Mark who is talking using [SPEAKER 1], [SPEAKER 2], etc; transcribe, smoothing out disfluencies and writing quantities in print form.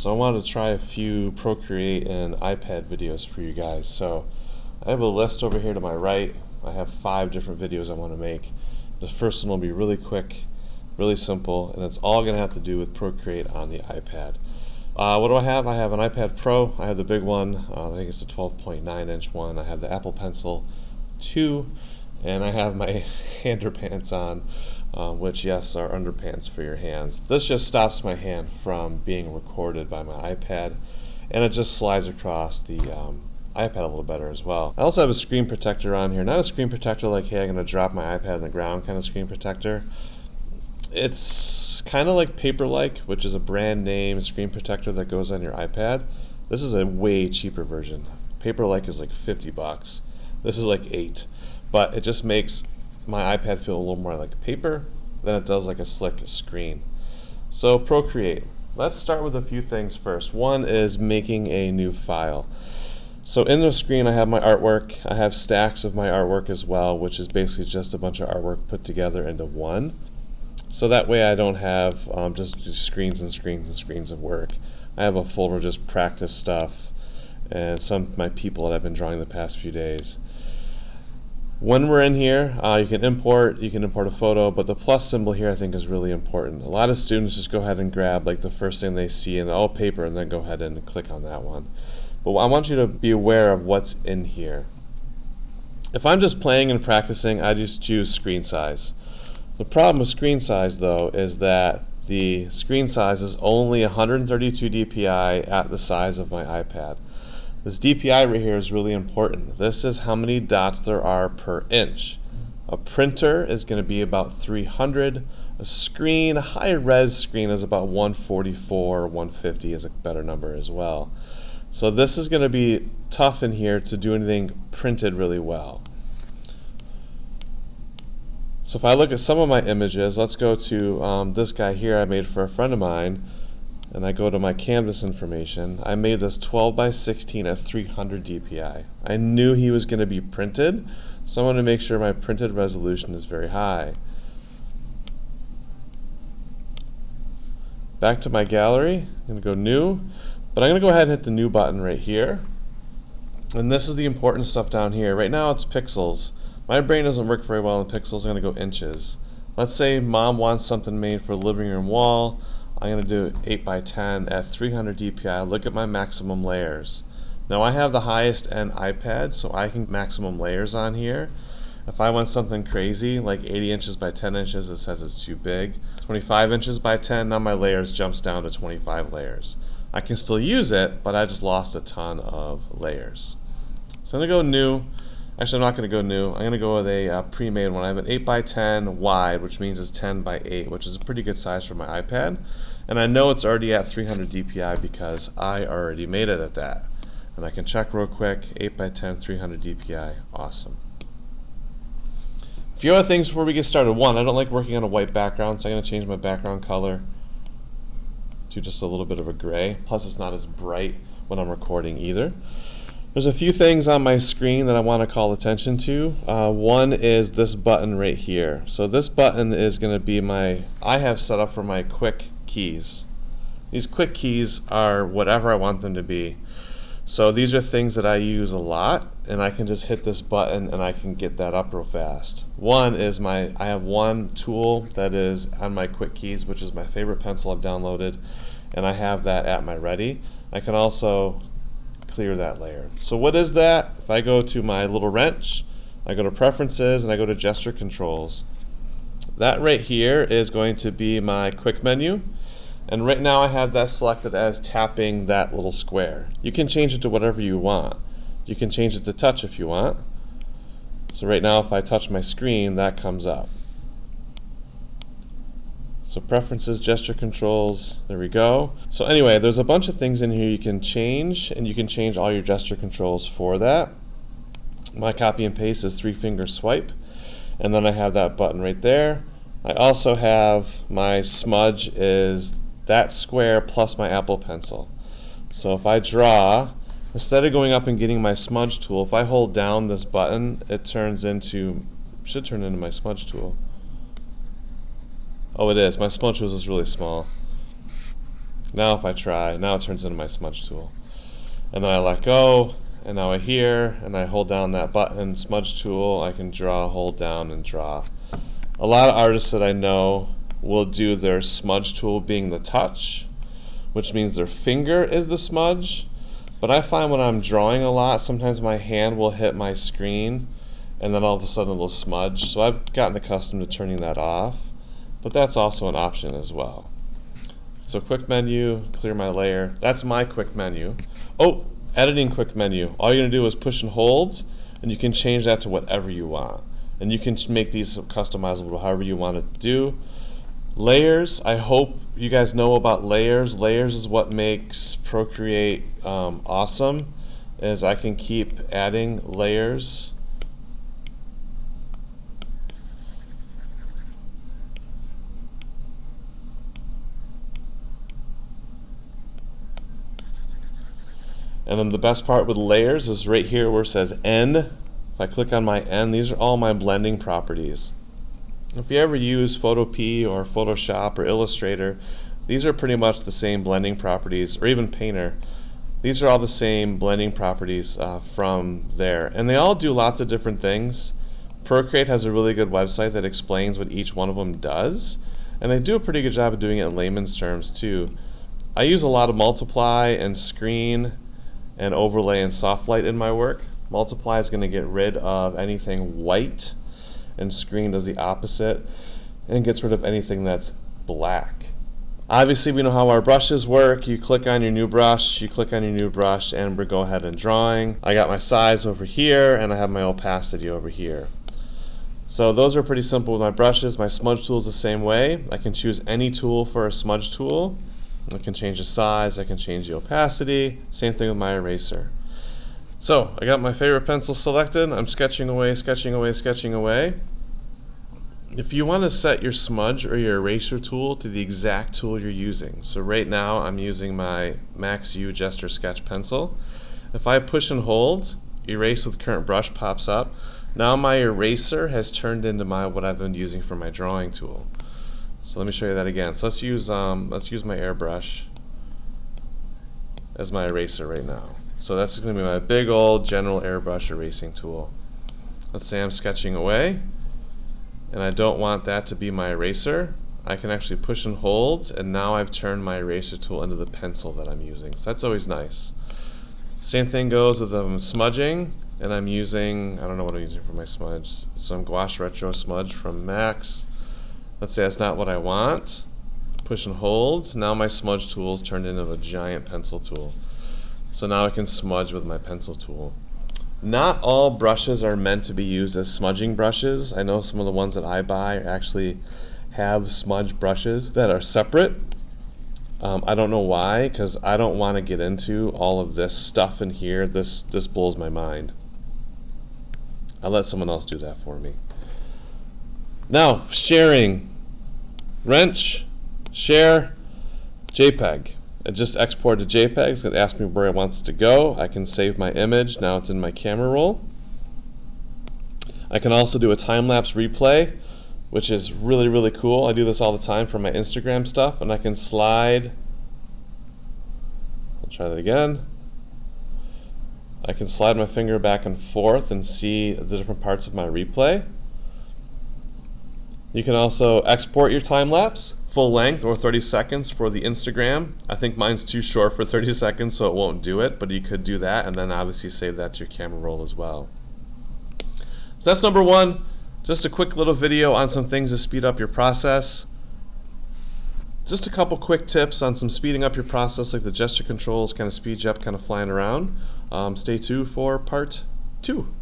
[SPEAKER 1] So I wanted to try a few Procreate and iPad videos for you guys. So I have a list over here to my right. I have 5 different videos I want to make. The first one will be really quick, really simple, and it's all going to have to do with Procreate on the iPad. What do I have? I have an iPad Pro. I have the big one. I think it's a 12.9-inch one. I have the Apple Pencil 2, and I have my underpants on, which, yes, are underpants for your hands. This just stops my hand from being recorded by my iPad, and it just slides across the iPad a little better as well. I also have a screen protector on here. Not a screen protector like, hey, I'm going to drop my iPad on the ground kind of screen protector. It's kind of like Paperlike, which is a brand name screen protector that goes on your iPad. This is a way cheaper version. Paperlike is like 50 bucks. This is like 8. But it just makes my iPad feel a little more like paper than it does like a slick screen. So Procreate. Let's start with a few things first. One is making a new file. So in the screen I have my artwork. I have stacks of my artwork as well, which is basically just a bunch of artwork put together into one. So that way I don't have just screens and screens and screens of work. I have a folder just practice stuff and some of my people that I've been drawing the past few days. When we're in here, you can import a photo, but the plus symbol here I think is really important. A lot of students just go ahead and grab like the first thing they see in the paper and then go ahead and click on that one. But I want you to be aware of what's in here. If I'm just playing and practicing, I just choose screen size. The problem with screen size though is that the screen size is only 132 dpi at the size of my iPad. This DPI right here is really important. This is how many dots there are per inch. A printer is going to be about 300. A screen, a high-res screen is about 144, 150 is a better number as well. So this is going to be tough in here to do anything printed really well. So if I look at some of my images, let's go to this guy here I made for a friend of mine, and I go to my canvas information. I made this 12 by 16 at 300 dpi. I knew he was going to be printed, so I want to make sure my printed resolution is very high. Back to my gallery, I'm going to go new, but I'm going to go ahead and hit the new button right here. And this is the important stuff down here. Right now it's pixels. My brain doesn't work very well in pixels. I'm going to go inches. Let's say mom wants something made for the living room wall. I'm going to do 8 by 10 at 300 dpi. Look at my maximum layers. Now I have the highest end iPad, so I can maximum layers on here. If I want something crazy like 80 inches by 10 inches, it says it's too big. 25 inches by 10, now my layers jumps down to 25 layers. I can still use it, but I just lost a ton of layers. So I'm going to go new. Actually, I'm not going to go new. I'm going to go with a pre-made one. I have an 8 by 10 wide, which means it's 10 by 8, which is a pretty good size for my iPad. And I know it's already at 300 dpi because I already made it at that. And I can check real quick, 8 by 10, 300 dpi, awesome. A few other things before we get started. One, I don't like working on a white background, so I'm going to change my background color to just a little bit of a gray. Plus it's not as bright when I'm recording either. There's a few things on my screen that I want to call attention to. One is this button right here. So this button is going to be I have set up for my quick keys. These quick keys are whatever I want them to be. So these are things that I use a lot, and I can just hit this button and I can get that up real fast. One is I have one tool that is on my quick keys, which is my favorite pencil I've downloaded, and I have that at my ready. I can also clear that layer. So what is that? If I go to my little wrench, I go to preferences, and I go to gesture controls. That right here is going to be my quick menu, and right now I have that selected as tapping that little square. You can change it to whatever you want. You can change it to touch if you want. So right now if I touch my screen, that comes up. So preferences, gesture controls, there we go. So anyway, there's a bunch of things in here you can change, and you can change all your gesture controls for that. My copy and paste is 3-finger swipe, and then I have that button right there. I also have my smudge is that square plus my Apple Pencil. So if I draw, instead of going up and getting my smudge tool, if I hold down this button, it should turn into my smudge tool. Oh, it is. My smudge tool is really small. Now if I try, now it turns into my smudge tool. And then I let go, and now I here, and I hold down that button, smudge tool, I can draw, hold down, and draw. A lot of artists that I know will do their smudge tool being the touch, which means their finger is the smudge. But I find when I'm drawing a lot, sometimes my hand will hit my screen, and then all of a sudden it'll smudge. So I've gotten accustomed to turning that off, but that's also an option as well. So quick menu, clear my layer. That's my quick menu. Oh, editing quick menu. All you're gonna do is push and hold, and you can change that to whatever you want. And you can make these customizable however you want it to do. Layers, I hope you guys know about layers. Layers is what makes Procreate awesome, is I can keep adding layers. And then the best part with layers is right here where it says N. If I click on my N, these are all my blending properties. If you ever use Photopea or Photoshop or Illustrator, these are pretty much the same blending properties, or even Painter. These are all the same blending properties from there. And they all do lots of different things. Procreate has a really good website that explains what each one of them does. And they do a pretty good job of doing it in layman's terms too. I use a lot of multiply and screen and overlay and soft light in my work. Multiply is going to get rid of anything white, and screen does the opposite and gets rid of anything that's black. Obviously we know how our brushes work. You click on your new brush, and we go ahead and drawing. I got my size over here and I have my opacity over here. So those are pretty simple with my brushes. My smudge tool is the same way. I can choose any tool for a smudge tool. I can change the size, I can change the opacity. Same thing with my eraser. So I got my favorite pencil selected. I'm sketching away, sketching away, sketching away. If you want to set your smudge or your eraser tool to the exact tool you're using. So right now I'm using my Max U Gesture Sketch pencil. If I push and hold, erase with current brush pops up. Now my eraser has turned into what I've been using for my drawing tool. So let me show you that again. So let's use my airbrush as my eraser right now. So that's going to be my big old general airbrush erasing tool. Let's say I'm sketching away and I don't want that to be my eraser. I can actually push and hold, and now I've turned my eraser tool into the pencil that I'm using. So that's always nice. Same thing goes with smudging, and I'm using, I don't know what I'm using for my smudge, some Gouache Retro Smudge from Max. Let's say that's not what I want. Push and hold. Now my smudge tool is turned into a giant pencil tool. So now I can smudge with my pencil tool. Not all brushes are meant to be used as smudging brushes. I know some of the ones that I buy actually have smudge brushes that are separate. I don't know why, because I don't want to get into all of this stuff in here. This blows my mind. I'll let someone else do that for me. Now, sharing. Wrench, share, JPEG. It just exported to JPEGs. It asks me where it wants to go. I can save my image. Now it's in my camera roll. I can also do a time-lapse replay, which is really, really cool. I do this all the time for my Instagram stuff, and I can slide. I'll try that again. I can slide my finger back and forth and see the different parts of my replay. You can also export your time-lapse, full length or 30 seconds for the Instagram. I think mine's too short for 30 seconds, so it won't do it, but you could do that and then obviously save that to your camera roll as well. So that's number one, just a quick little video on some things to speed up your process. Just a couple quick tips on some speeding up your process, like the gesture controls kind of speed you up, kind of flying around. Stay tuned for part 2.